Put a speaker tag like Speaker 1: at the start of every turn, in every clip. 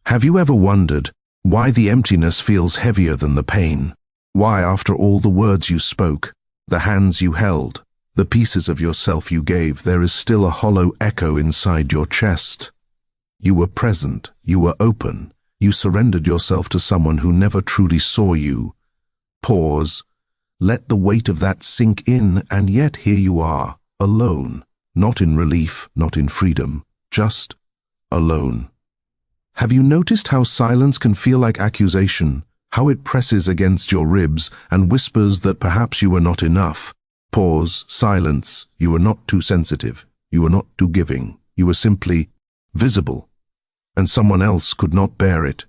Speaker 1: Have you ever wondered why the emptiness feels heavier than the pain? Why, after all the words you spoke, the hands you held, the pieces of yourself you gave, there is still a hollow echo inside your chest? You were present, you were open, you surrendered yourself to someone who never truly saw you. Pause. Let the weight of that sink in, and yet here you are, alone, not in relief, not in freedom, just alone. Have you noticed how silence can feel like accusation, how it presses against your ribs and whispers that perhaps you were not enough? Pause, silence. You were not too sensitive, you were not too giving, you were simply visible, and someone else could not bear it.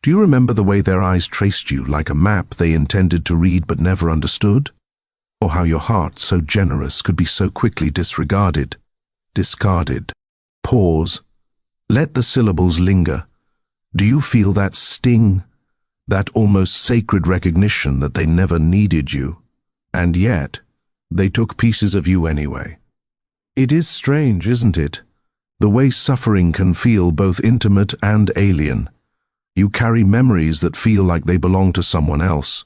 Speaker 1: Do you remember the way their eyes traced you like a map they intended to read but never understood? Or how your heart, so generous, could be so quickly disregarded, discarded? Pause. Let the syllables linger. Do you feel that sting, that almost sacred recognition that they never needed you? And yet, they took pieces of you anyway. It is strange, isn't it? The way suffering can feel both intimate and alien. You carry memories that feel like they belong to someone else.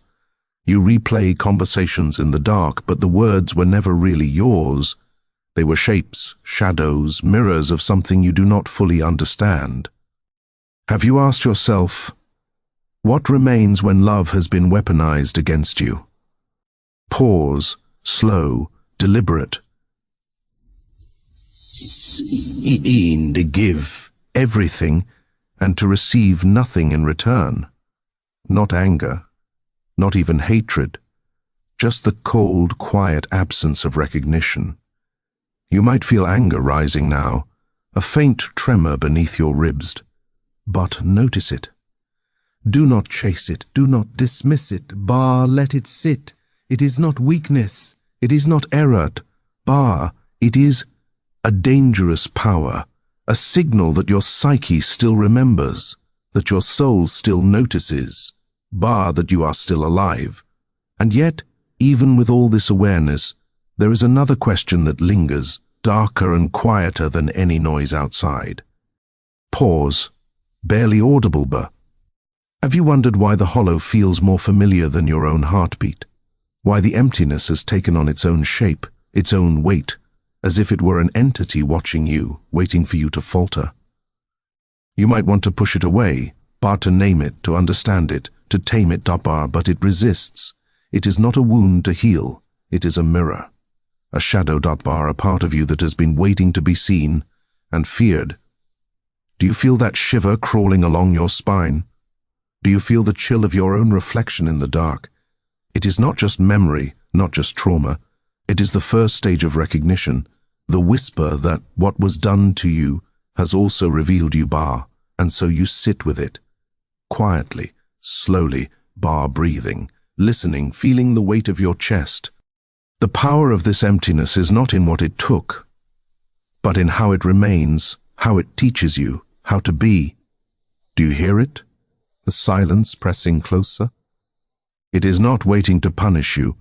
Speaker 1: You replay conversations in the dark, but the words were never really yours. They were shapes, shadows, mirrors of something you do not fully understand. Have you asked yourself, what remains when love has been weaponized against you? Pause, slow, deliberate. To give everything and to receive nothing in return. Not anger, not even hatred, just the cold, quiet absence of recognition. You might feel anger rising now, a faint tremor beneath your ribs, but notice it. Do not chase it, do not dismiss it, let it sit. It is not weakness, it is not error, it is a dangerous power, a signal that your psyche still remembers, that your soul still notices, that you are still alive. And yet, even with all this awareness, there is another question that lingers, darker and quieter than any noise outside. Pause, barely audible, have you wondered why the hollow feels more familiar than your own heartbeat? Why the emptiness has taken on its own shape, its own weight, as if it were an entity watching you, waiting for you to falter? You might want to push it away, to name it, to understand it, to tame it, but it resists. It is not a wound to heal, it is a mirror. A shadow, a part of you that has been waiting to be seen and feared. Do you feel that shiver crawling along your spine? Do you feel the chill of your own reflection in the dark? It is not just memory, not just trauma. It is the first stage of recognition, the whisper that what was done to you has also revealed you, and so you sit with it, quietly, slowly, breathing, listening, feeling the weight of your chest. The power of this emptiness is not in what it took, but in how it remains, how it teaches you how to be. Do you hear it? The silence pressing closer? It is not waiting to punish you.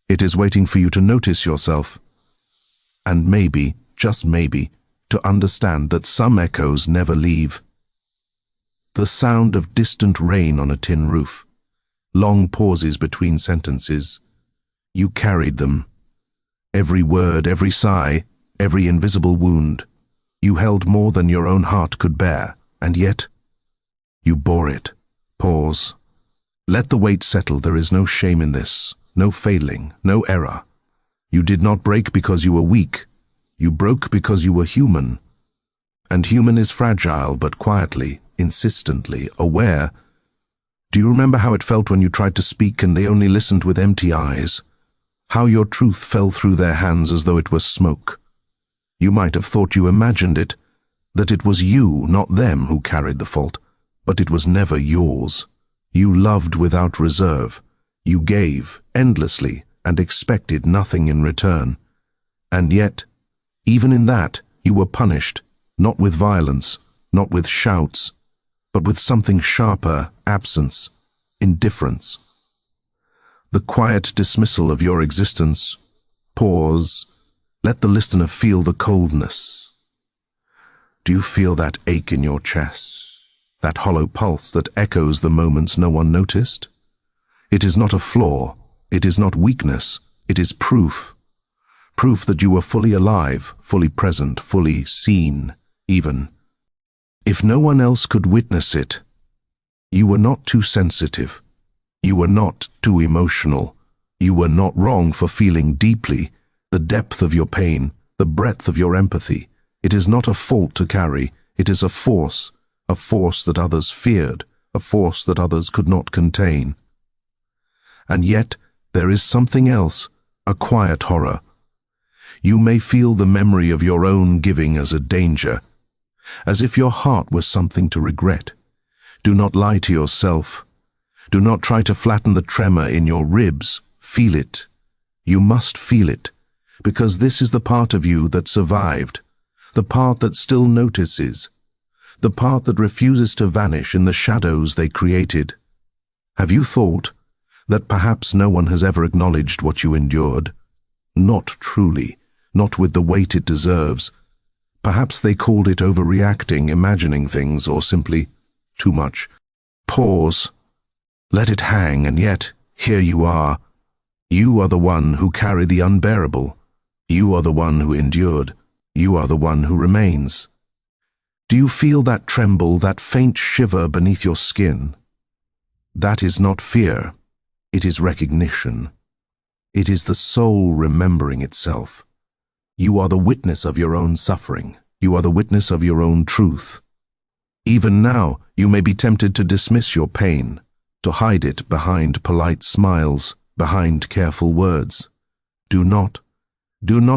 Speaker 1: It is waiting for you to notice yourself, and maybe, just maybe, to understand that some echoes never leave. The sound of distant rain on a tin roof, long pauses between sentences. You carried them. Every word, every sigh, every invisible wound. You held more than your own heart could bear, and yet you bore it. Pause. Let the weight settle. There is no shame in this, no failing, no error. You did not break because you were weak. You broke because you were human. And human is fragile, but quietly, insistently, aware. Do you remember how it felt when you tried to speak and they only listened with empty eyes? How your truth fell through their hands as though it was smoke. You might have thought you imagined it, that it was you, not them, who carried the fault, but it was never yours. You loved without reserve. You gave endlessly and expected nothing in return. And yet, even in that, you were punished, not with violence, not with shouts, but with something sharper: absence, indifference. The quiet dismissal of your existence. Pause. Let the listener feel the coldness. Do you feel that ache in your chest? that hollow pulse that echoes the moments no one noticed. It is not a flaw, it is not weakness, it is proof. Proof that you were fully alive, fully present, fully seen, even. If no one else could witness it, you were not too sensitive. You were not too emotional. You were not wrong for feeling deeply the depth of your pain, the breadth of your empathy. It is not a fault to carry. It is a force that others feared, a force that others could not contain. And yet, there is something else, a quiet horror. You may feel the memory of your own giving as a danger, as if your heart was something to regret. Do not lie to yourself. Do not try to flatten the tremor in your ribs. Feel it. You must feel it, because this is the part of you that survived, the part that still notices, the part that refuses to vanish in the shadows they created. Have you thought that perhaps no one has ever acknowledged what you endured? Not truly, not with the weight it deserves. Perhaps they called it overreacting, imagining things, or simply too much. Pause. Let it hang, and yet, here you are. You are the one who carried the unbearable. You are the one who endured. You are the one who remains. Do you feel that tremble, that faint shiver beneath your skin? That is not fear. It is recognition. It is the soul remembering itself. You are the witness of your own suffering. You are the witness of your own truth. Even now, you may be tempted to dismiss your pain, to hide it behind polite smiles, behind careful words. Do not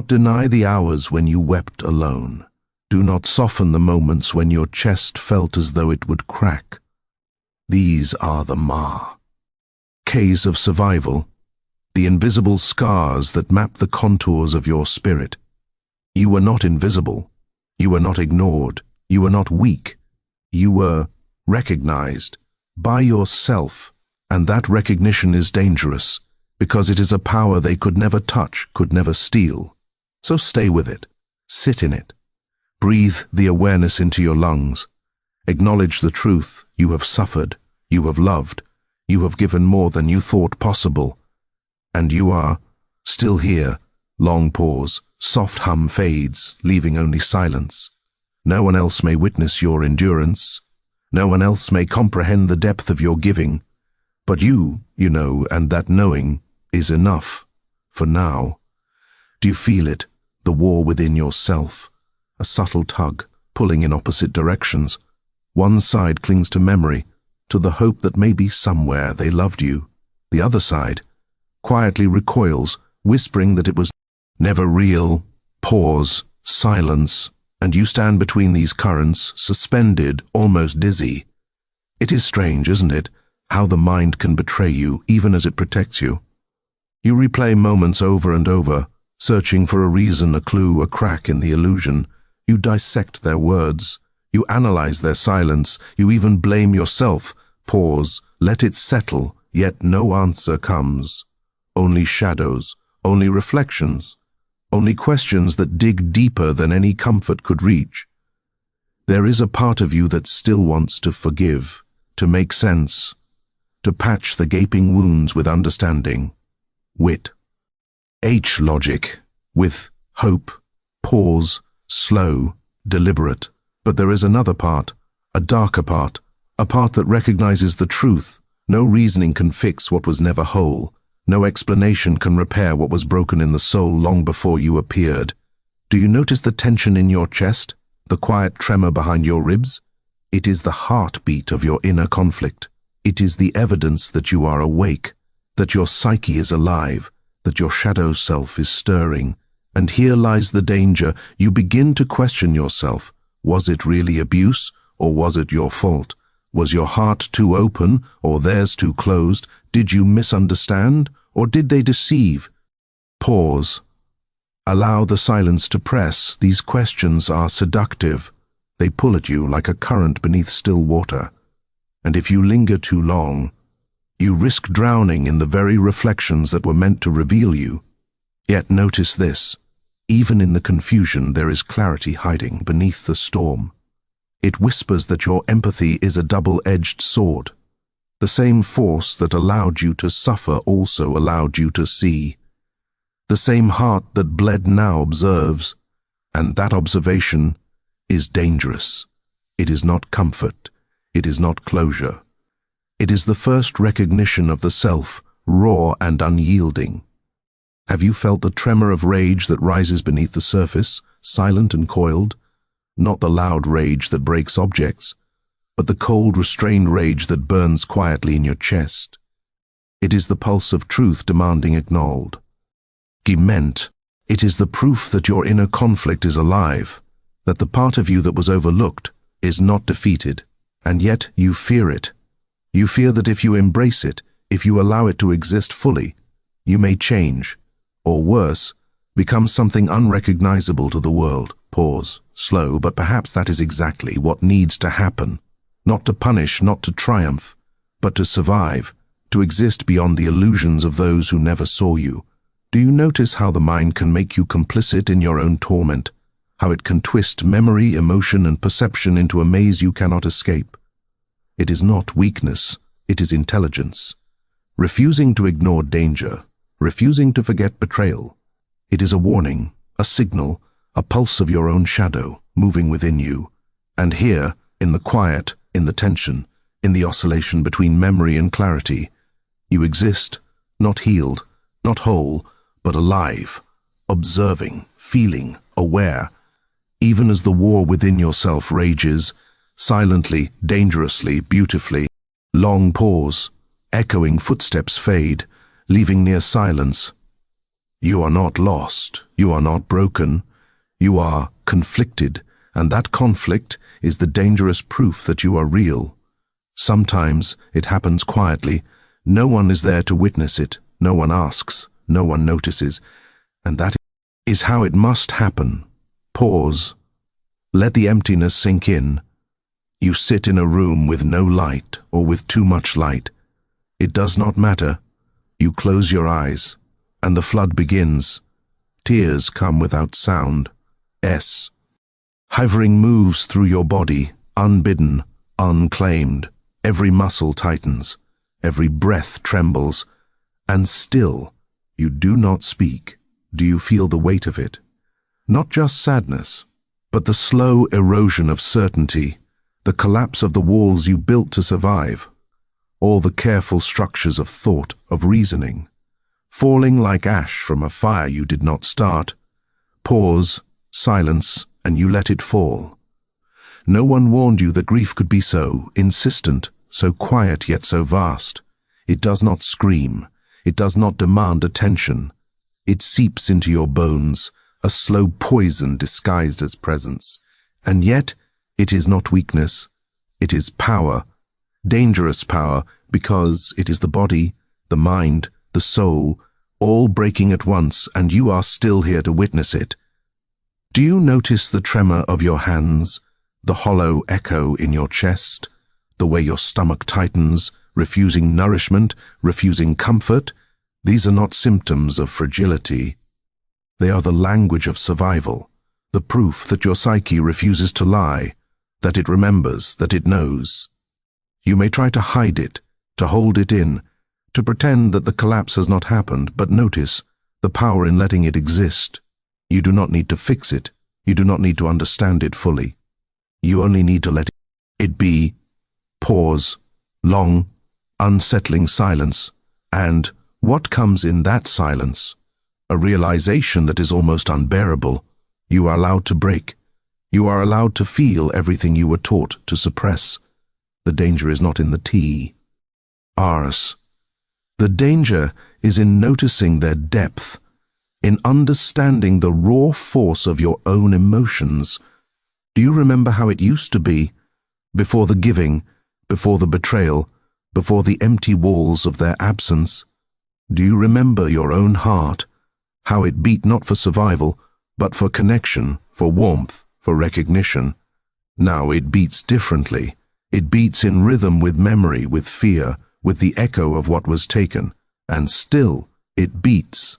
Speaker 1: deny the hours when you wept alone. Do not soften the moments when your chest felt as though it would crack. These are the K's of survival, the invisible scars that map the contours of your spirit. You were not invisible. You were not ignored. You were not weak. You were recognized by yourself, and that recognition is dangerous, because it is a power they could never touch, could never steal. So stay with it. Sit in it. Breathe the awareness into your lungs. Acknowledge the truth. You have suffered. You have loved. You have given more than you thought possible. And you are still here. Long pause. Soft hum fades, leaving only silence. No one else may witness your endurance. No one else may comprehend the depth of your giving. But you know, and that knowing is enough for now. Do you feel it, the war within yourself? A subtle tug, pulling in opposite directions. One side clings to memory, to the hope that maybe somewhere they loved you. The other side quietly recoils, whispering that it was never real. Pause, silence, and you stand between these currents, suspended, almost dizzy. It is strange, isn't it, how the mind can betray you even as it protects you. You replay moments over and over, searching for a reason, a clue, a crack in the illusion. You dissect their words. You analyze their silence. You even blame yourself. Pause, let it settle, yet no answer comes. Only shadows, only reflections, only questions that dig deeper than any comfort could reach. There is a part of you that still wants to forgive, to make sense, to patch the gaping wounds with understanding. Wit. H logic, with hope, pause, slow, deliberate. But there is another part, a darker part, a part that recognizes the truth. No reasoning can fix what was never whole. No explanation can repair what was broken in the soul long before you appeared. Do you notice the tension in your chest, the quiet tremor behind your ribs? It is the heartbeat of your inner conflict. It is the evidence that you are awake, that your psyche is alive, that your shadow self is stirring. And here lies the danger. You begin to question yourself. Was it really abuse, or was it your fault? Was your heart too open, or theirs too closed? Did you misunderstand, or did they deceive? Pause. Allow the silence to press. These questions are seductive. They pull at you like a current beneath still water. And if you linger too long, you risk drowning in the very reflections that were meant to reveal you. Yet notice this. Even in the confusion, there is clarity hiding beneath the storm. It whispers that your empathy is a double-edged sword. The same force that allowed you to suffer also allowed you to see. The same heart that bled now observes, and that observation is dangerous. It is not comfort. It is not closure. It is the first recognition of the self, raw and unyielding. Have you felt the tremor of rage that rises beneath the surface, silent and coiled? Not the loud rage that breaks objects, but the cold, restrained rage that burns quietly in your chest. It is the pulse of truth demanding acknowledged. Gement, it is the proof that your inner conflict is alive, that the part of you that was overlooked is not defeated, and yet you fear it. You fear that if you embrace it, if you allow it to exist fully, you may change, or worse, become something unrecognizable to the world. Pause, slow, but perhaps that is exactly what needs to happen. Not to punish, not to triumph, but to survive, to exist beyond the illusions of those who never saw you. Do you notice how the mind can make you complicit in your own torment? How it can twist memory, emotion, and perception into a maze you cannot escape? It is not weakness, it is intelligence. Refusing to ignore danger, refusing to forget betrayal. It is a warning, a signal, a pulse of your own shadow moving within you. And here, in the quiet, in the tension, in the oscillation between memory and clarity, you exist, not healed, not whole, but alive, observing, feeling, aware, even as the war within yourself rages, silently, dangerously, beautifully. Long pause, echoing footsteps fade, leaving near silence. You are not lost, you are not broken, you are conflicted, and that conflict is the dangerous proof that you are real. Sometimes it happens quietly, no one is there to witness it, no one asks, no one notices, and that is how it must happen. Pause. Let the emptiness sink in. You sit in a room with no light or with too much light. It does not matter. You close your eyes, and the flood begins. Tears come without sound. Hovering moves through your body, unbidden, unclaimed. Every muscle tightens, every breath trembles, and still you do not speak. Do you feel the weight of it? Not just sadness, but the slow erosion of certainty, the collapse of the walls you built to survive, all the careful structures of thought, of reasoning, falling like ash from a fire you did not start. Pause, silence, and you let it fall. No one warned you that grief could be so insistent, so quiet yet so vast. It does not scream. It does not demand attention. It seeps into your bones, a slow poison disguised as presence. And yet, it is not weakness. It is power. Dangerous power, because it is the body, the mind, the soul, all breaking at once, and you are still here to witness it. Do you notice the tremor of your hands, the hollow echo in your chest, the way your stomach tightens, refusing nourishment, refusing comfort? These are not symptoms of fragility. They are the language of survival, the proof that your psyche refuses to lie, that it remembers, that it knows. You may try to hide it, to hold it in, to pretend that the collapse has not happened, but notice the power in letting it exist. You do not need to fix it. You do not need to understand it fully. You only need to let it be. Pause, long, unsettling silence, and what comes in that silence? A realization that is almost unbearable. You are allowed to break. You are allowed to feel everything you were taught to suppress. The danger is not in the T. Rs. The danger is in noticing their depth, in understanding the raw force of your own emotions. Do you remember how it used to be, before the giving, before the betrayal, before the empty walls of their absence? Do you remember your own heart, how it beat not for survival, but for connection, for warmth, for recognition? Now it beats differently. It beats in rhythm with memory, with fear, with the echo of what was taken, and still it beats.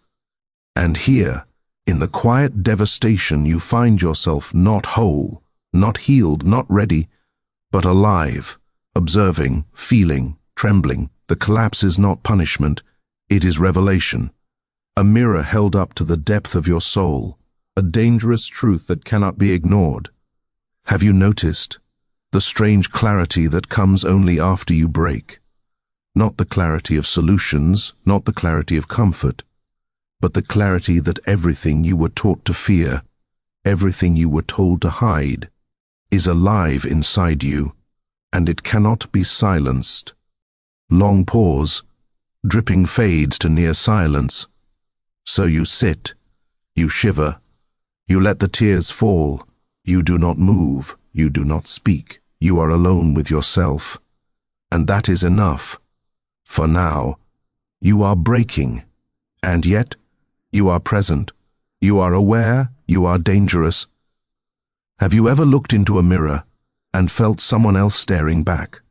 Speaker 1: And here, in the quiet devastation, you find yourself not whole, not healed, not ready, but alive, observing, feeling, trembling. The collapse is not punishment, it is revelation. A mirror held up to the depth of your soul, a dangerous truth that cannot be ignored. Have you noticed the strange clarity that comes only after you break? Not the clarity of solutions, not the clarity of comfort, but the clarity that everything you were taught to fear, everything you were told to hide, is alive inside you, and it cannot be silenced. Long pause, dripping fades to near silence. So you sit, you shiver, you let the tears fall, you do not move, you do not speak, you are alone with yourself. And that is enough. For now, you are breaking, and yet you are present, you are aware, you are dangerous. Have you ever looked into a mirror and felt someone else staring back?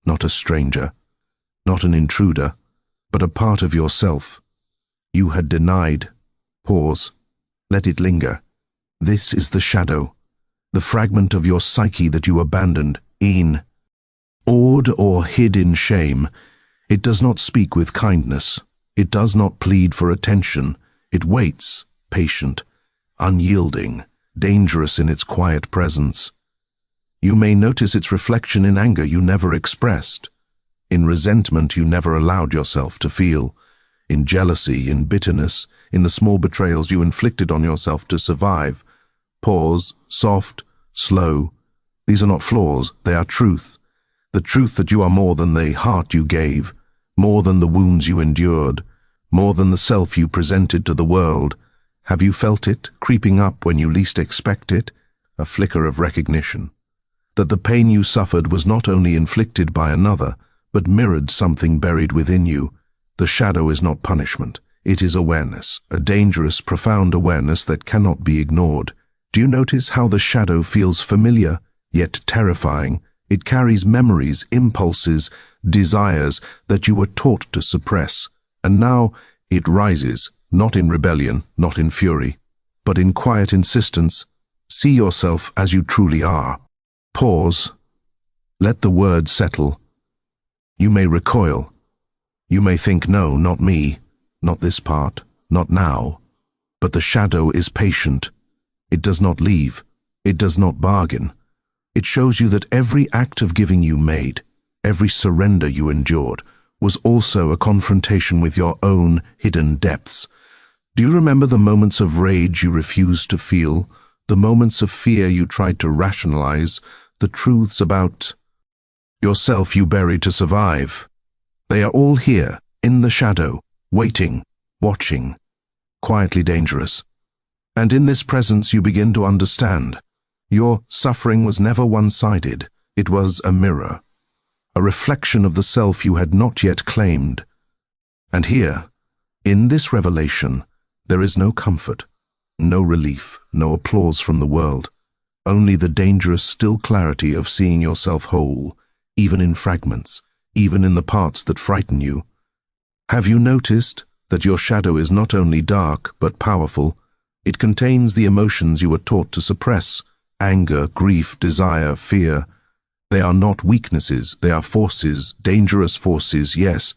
Speaker 1: Not a stranger, not an intruder, but a part of yourself. You had denied. Pause. Let it linger. This is the shadow, the fragment of your psyche that you abandoned, awed or hid in shame. It does not speak with kindness. It does not plead for attention. It waits, patient, unyielding, dangerous in its quiet presence. You may notice its reflection in anger you never expressed, in resentment you never allowed yourself to feel, in jealousy, in bitterness, in the small betrayals you inflicted on yourself to survive. Pause, soft, slow. These are not flaws, they are truth. The truth that you are more than the heart you gave, more than the wounds you endured, more than the self you presented to the world. Have you felt it, creeping up when you least expect it? A flicker of recognition. That the pain you suffered was not only inflicted by another, but mirrored something buried within you. The shadow is not punishment. It is awareness, a dangerous, profound awareness that cannot be ignored. Do you notice how the shadow feels familiar, yet terrifying? It carries memories, impulses, desires that you were taught to suppress. And now it rises, not in rebellion, not in fury, but in quiet insistence. See yourself as you truly are. Pause. Let the words settle. You may recoil. You may think, no, not me, not this part, not now. But the shadow is patient. It does not leave. It does not bargain. It shows you that every act of giving you made, every surrender you endured, was also a confrontation with your own hidden depths. Do you remember the moments of rage you refused to feel, the moments of fear you tried to rationalize, the truths about yourself you buried to survive? They are all here, in the shadow, waiting, watching, quietly dangerous. And in this presence you begin to understand. Your suffering was never one-sided. It was a mirror, a reflection of the self you had not yet claimed. And here, in this revelation, there is no comfort, no relief, no applause from the world, only the dangerous still clarity of seeing yourself whole, even in fragments, even in the parts that frighten you. Have you noticed that your shadow is not only dark but powerful? It contains the emotions you were taught to suppress: anger, grief, desire, fear. They are not weaknesses, they are forces, dangerous forces, yes,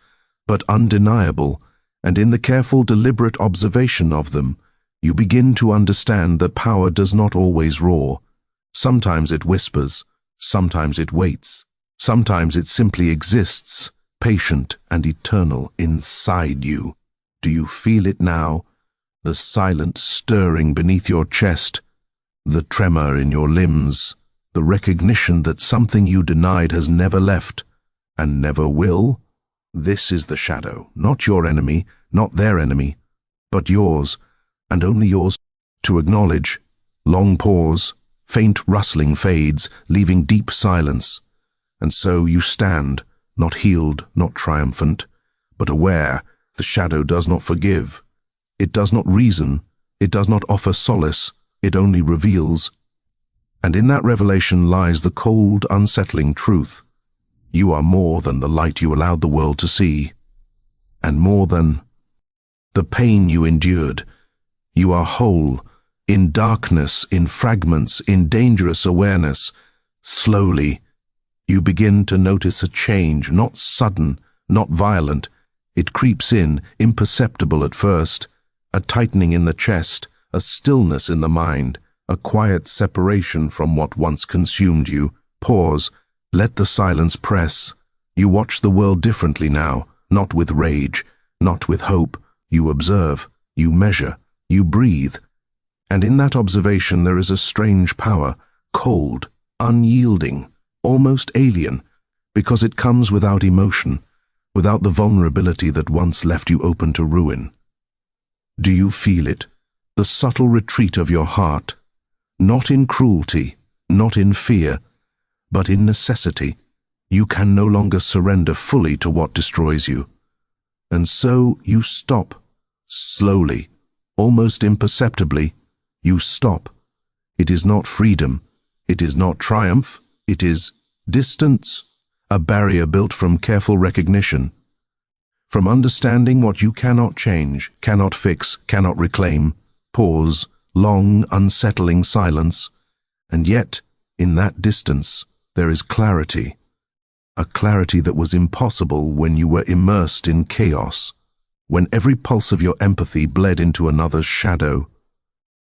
Speaker 1: but undeniable, and in the careful, deliberate observation of them, you begin to understand that power does not always roar. Sometimes it whispers, sometimes it waits, sometimes it simply exists, patient and eternal inside you. Do you feel it now? The silent stirring beneath your chest, the tremor in your limbs, the recognition that something you denied has never left, and never will? This is the shadow, not your enemy, not their enemy, but yours, and only yours to acknowledge. Long pause, faint rustling fades, leaving deep silence. And so you stand, not healed, not triumphant, but aware. The shadow does not forgive. It does not reason. It does not offer solace. It only reveals. And in that revelation lies the cold, unsettling truth. You are more than the light you allowed the world to see, and more than the pain you endured. You are whole, in darkness, in fragments, in dangerous awareness. Slowly, you begin to notice a change, not sudden, not violent. It creeps in, imperceptible at first, a tightening in the chest, a stillness in the mind, a quiet separation from what once consumed you. Pause, let the silence press. You watch the world differently now, not with rage, not with hope. You observe, you measure, you breathe. And in that observation there is a strange power, cold, unyielding, almost alien, because it comes without emotion, without the vulnerability that once left you open to ruin. Do you feel it? The subtle retreat of your heart, not in cruelty, not in fear, but in necessity. You can no longer surrender fully to what destroys you. And so you stop, slowly, almost imperceptibly. You stop. It is not freedom. It is not triumph. It is distance, a barrier built from careful recognition, from understanding what you cannot change, cannot fix, cannot reclaim. Pause, long, unsettling silence. And yet, in that distance, there is clarity. A clarity that was impossible when you were immersed in chaos, when every pulse of your empathy bled into another's shadow.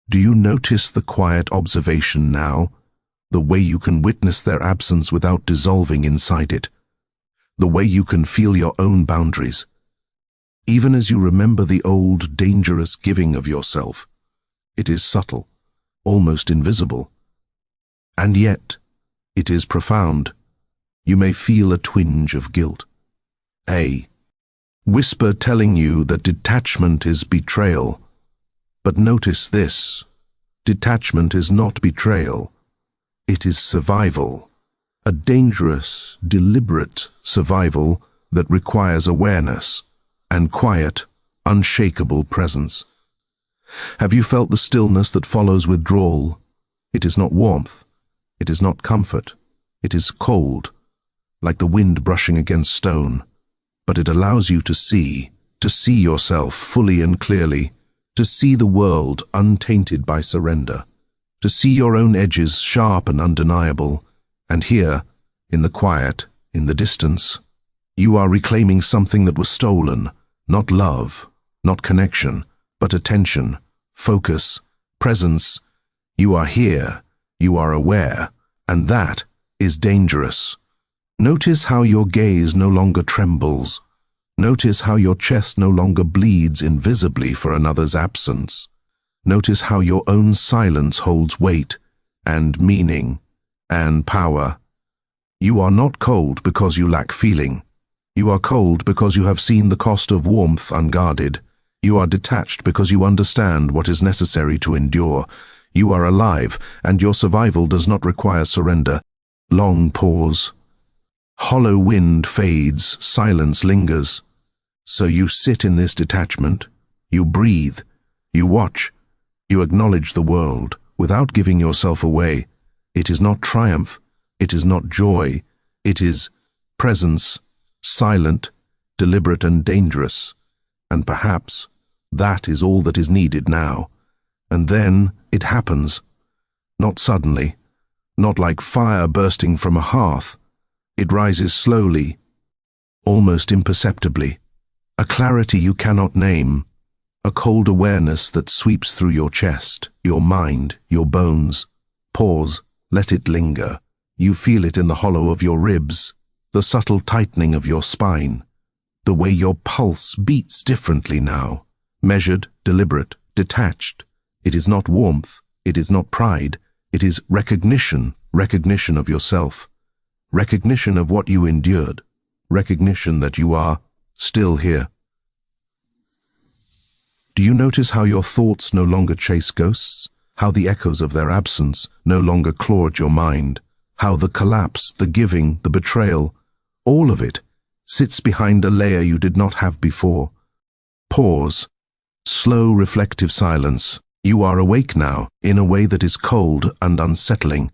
Speaker 1: Do you notice the quiet observation now? The way you can witness their absence without dissolving inside it? The way you can feel your own boundaries? Even as you remember the old, dangerous giving of yourself, it is subtle, almost invisible. And yet, it is profound. You may feel a twinge of guilt. A whisper telling you that detachment is betrayal. But notice this: detachment is not betrayal. It is survival. A dangerous, deliberate survival that requires awareness and quiet, unshakable presence. Have you felt the stillness that follows withdrawal? It is not warmth. It is not comfort. It is cold, like the wind brushing against stone. But it allows you to see yourself fully and clearly, to see the world untainted by surrender, to see your own edges sharp and undeniable. And here, in the quiet, in the distance, you are reclaiming something that was stolen, not love, not connection, but attention, focus, presence. You are here, you are aware, and that is dangerous. Notice how your gaze no longer trembles. Notice how your chest no longer bleeds invisibly for another's absence. Notice how your own silence holds weight and meaning and power. You are not cold because you lack feeling. You are cold because you have seen the cost of warmth unguarded. You are detached because you understand what is necessary to endure. You are alive, and your survival does not require surrender. Long pause. Hollow wind fades, silence lingers. So you sit in this detachment, you breathe, you watch, you acknowledge the world without giving yourself away. It is not triumph, it is not joy, it is presence, silent, deliberate and dangerous. And perhaps that is all that is needed now. And then it happens. Not suddenly, not like fire bursting from a hearth. It rises slowly, almost imperceptibly. A clarity you cannot name, a cold awareness that sweeps through your chest, your mind, your bones. Pause, let it linger. You feel it in the hollow of your ribs, the subtle tightening of your spine, the way your pulse beats differently now, measured, deliberate, detached. It is not warmth, it is not pride, it is recognition, recognition of yourself, recognition of what you endured, recognition that you are still here. Do you notice how your thoughts no longer chase ghosts? How the echoes of their absence no longer claw at your mind? How the collapse, the giving, the betrayal, all of it sits behind a layer you did not have before? Pause. Slow, reflective silence. You are awake now in a way that is cold and unsettling,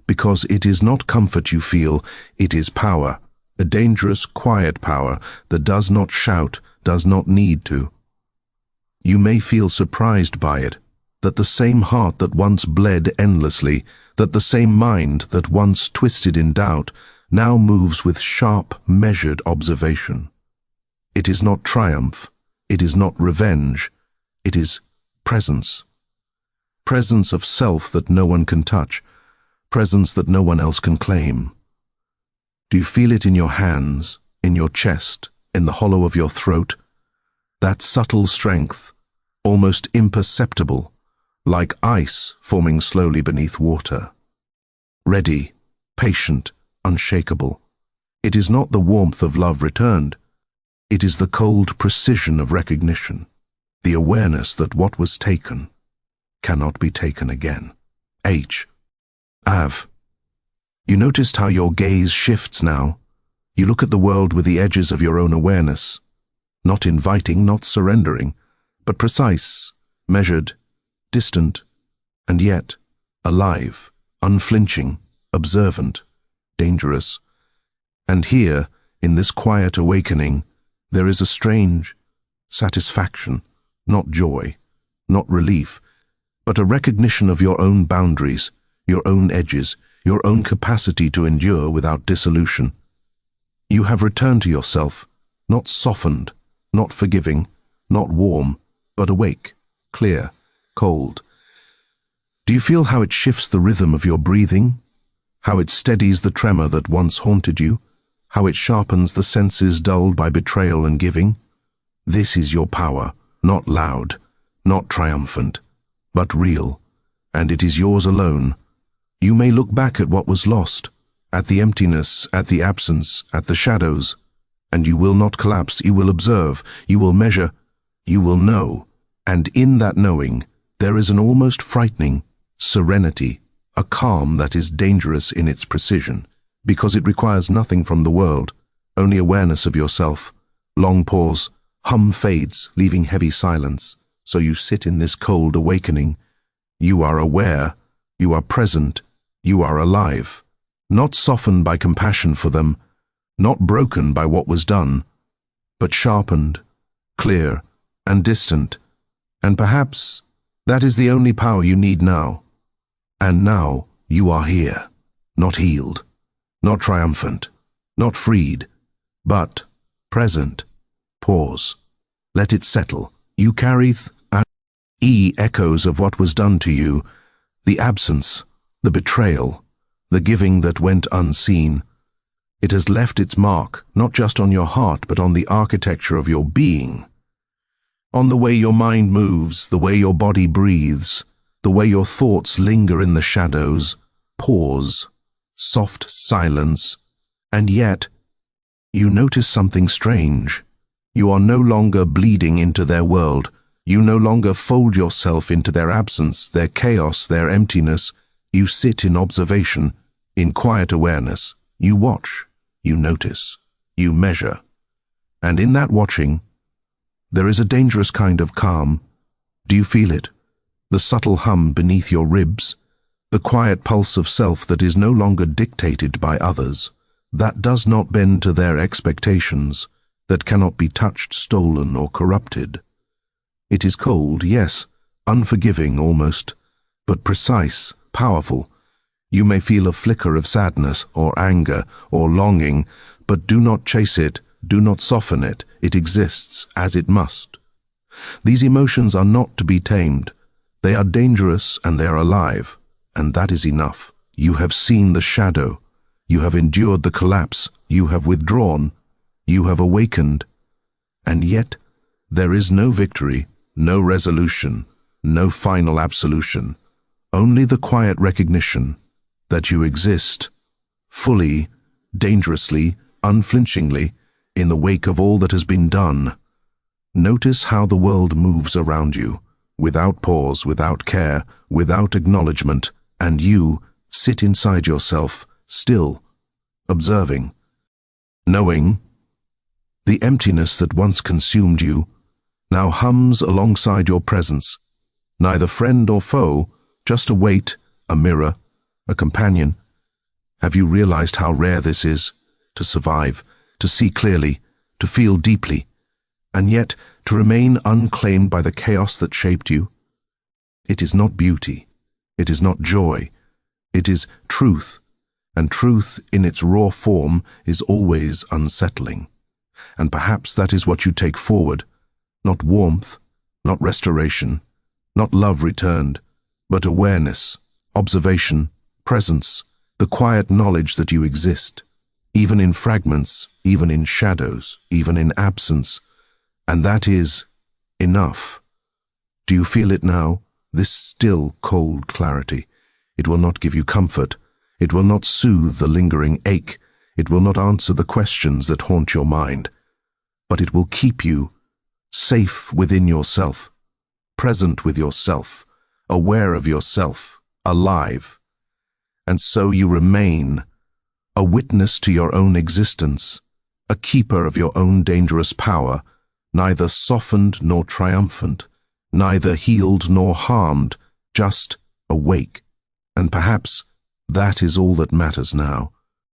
Speaker 1: because it is not comfort you feel, it is power. A dangerous, quiet power that does not shout, does not need to. You may feel surprised by it, that the same heart that once bled endlessly, that the same mind that once twisted in doubt, now moves with sharp, measured observation. It is not triumph, it is not revenge, it is presence. Presence of self that no one can touch, presence that no one else can claim. Do you feel it in your hands, in your chest, in the hollow of your throat? That subtle strength, almost imperceptible, like ice forming slowly beneath water. Ready, patient, unshakable. It is not the warmth of love returned. It is the cold precision of recognition, the awareness that what was taken cannot be taken again. H. Av. You noticed how your gaze shifts now. You look at the world with the edges of your own awareness, not inviting, not surrendering, but precise, measured, distant, and yet alive, unflinching, observant, dangerous. And here, in this quiet awakening, there is a strange satisfaction, not joy, not relief, but a recognition of your own boundaries, your own edges, your own capacity to endure without dissolution. You have returned to yourself, not softened, not forgiving, not warm, but awake, clear, cold. Do you feel how it shifts the rhythm of your breathing? How it steadies the tremor that once haunted you? How it sharpens the senses dulled by betrayal and giving? This is your power, not loud, not triumphant, but real, and it is yours alone. You may look back at what was lost, at the emptiness, at the absence, at the shadows, and you will not collapse. You will observe, you will measure, you will know, and in that knowing there is an almost frightening serenity, a calm that is dangerous in its precision, because it requires nothing from the world, only awareness of yourself. Long pause, hum fades, leaving heavy silence. So you sit in this cold awakening. You are aware, you are present, you are alive, not softened by compassion for them, not broken by what was done, but sharpened, clear, and distant. And perhaps that is the only power you need now. And now you are here, not healed, not triumphant, not freed, but present. Pause. Let it settle. You carry echoes of what was done to you, the absence, the betrayal, the giving that went unseen. It has left its mark, not just on your heart, but on the architecture of your being. On the way your mind moves, the way your body breathes, the way your thoughts linger in the shadows. Pause, soft silence, and yet you notice something strange. You are no longer bleeding into their world. You no longer fold yourself into their absence, their chaos, their emptiness. You sit in observation, in quiet awareness. You watch, you notice, you measure. And in that watching, there is a dangerous kind of calm. Do you feel it? The subtle hum beneath your ribs, the quiet pulse of self that is no longer dictated by others, that does not bend to their expectations, that cannot be touched, stolen, or corrupted. It is cold, yes, unforgiving almost, but precise, powerful. You may feel a flicker of sadness, or anger, or longing, but do not chase it, do not soften it. It exists as it must. These emotions are not to be tamed. They are dangerous and they are alive, and that is enough. You have seen the shadow. You have endured the collapse. You have withdrawn. You have awakened. And yet, there is no victory, no resolution, no final absolution, only the quiet recognition that you exist, fully, dangerously, unflinchingly, in the wake of all that has been done. Notice how the world moves around you, without pause, without care, without acknowledgement, and you sit inside yourself, still, observing, knowing the emptiness that once consumed you now hums alongside your presence, neither friend or foe, just a weight, a mirror, a companion. Have you realized how rare this is, to survive, to see clearly, to feel deeply, and yet to remain unclaimed by the chaos that shaped you? It is not beauty. It is not joy. It is truth, and truth in its raw form is always unsettling. And perhaps that is what you take forward, not warmth, not restoration, not love returned, but awareness, observation, presence, the quiet knowledge that you exist, even in fragments, even in shadows, even in absence, and that is enough. Do you feel it now, this still, cold clarity? It will not give you comfort. It will not soothe the lingering ache. It will not answer the questions that haunt your mind. But it will keep you safe within yourself, present with yourself, aware of yourself, alive. And so you remain a witness to your own existence, a keeper of your own dangerous power, neither softened nor triumphant, neither healed nor harmed, just awake. And perhaps that is all that matters now.